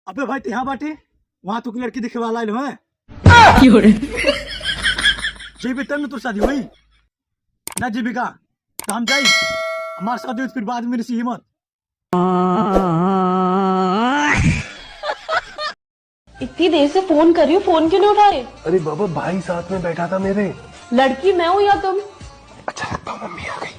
अबे भाई यहाँ बाटे वहां तो लड़की दिखे वाला है जेबी तब तो शादी हुई ना जीविका तो हम जाई हमारे शादी फिर बाद में सी हिम्मत। इतनी देर से फोन कर रही हूँ, फोन क्यों नहीं उठा रहे? अरे बाबा भाई साथ में बैठा था मेरे। लड़की मैं हूँ या तुम? अच्छा लगता हूँ, मम्मी आ गई।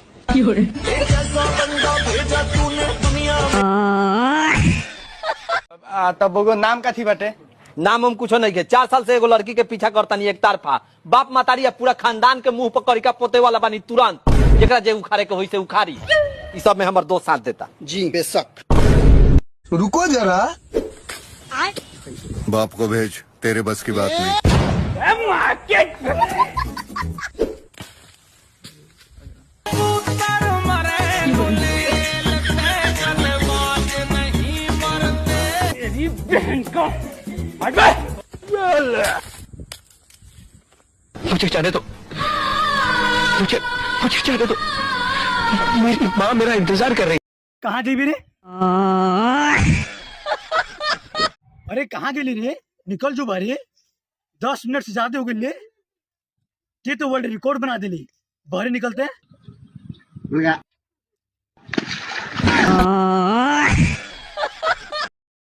तब वो नाम का थी बटे? नाम हम कुछ नहीं के 4 साल से एगो लड़की के पीछा करता नहीं एक तरफा बाप मातारी पूरा खानदान के मुंह पर करिका पोते वाला बानी तुरंत जेकरा जे उखाड़े के होई से उखाड़ी ई सब में हमर दोस्त साथ देता। जी बेशक। रुको जरा, बाप को भेज, तेरे बस की बात नहीं। मुझे जाने दो, मुझे जाने दो, मेरी माँ मेरा इंतजार कर रही। कहाँ जेबी रे? अरे कहाँ गेली रे? निकल जो बारे 10 मिनट से ज्यादा हो गए ये तो वर्ल्ड रिकॉर्ड बना देली। बाहर निकलते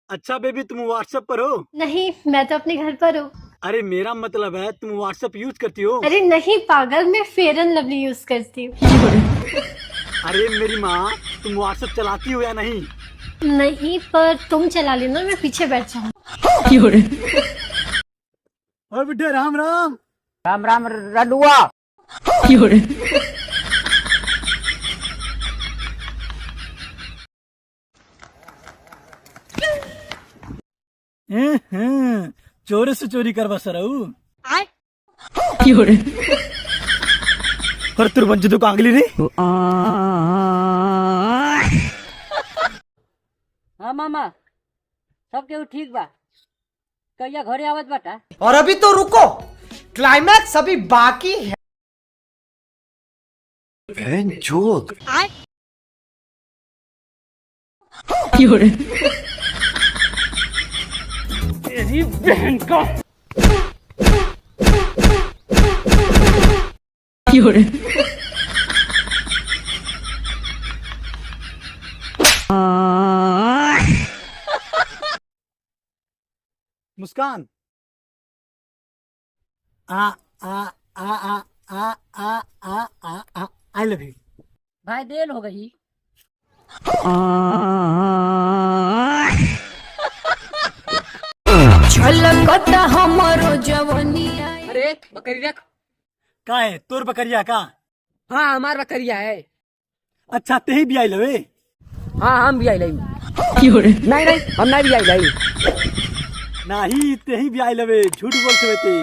अच्छा बेबी तुम व्हाट्सएप पर हो? नहीं, मैं तो अपने घर पर हूँ। अरे मेरा मतलब है तुम व्हाट्सएप यूज करती हो? अरे नहीं पागल, मैं फेयर एंड लवली यूज करती हूँ। अरे मेरी माँ तुम व्हाट्सएप चलाती हो या नहीं? नहीं, पर तुम चला लेना, मैं पीछे बैठ जाऊँ। और बेटे राम राम। राम राम रडुआ। चोरी से चोरी करवा सराऊ और तुर बंजू तो कांगली रे। हाँ मामा सब केहू ठीक बा, कहिया घरे आवत बाटा? और अभी तो रुको, क्लाइमैक्स अभी बाकी है। जोक तेरी बहन का मुस्कान आ आ आ आ आ आ आ आ आ आई लव यू। भाई देर हो गई। छलकता हमरो जवनिया। अरे बकरी रख। का है तोर बकरिया का? हाँ हमार बकरिया है। अच्छा ते ही भी आई लवे? हाँ हम भी आई लाई। नहीं नहीं हम नहीं भी आई लाई। नहीं ते ही भी आई लवे, झूठ बोलते हुए ते।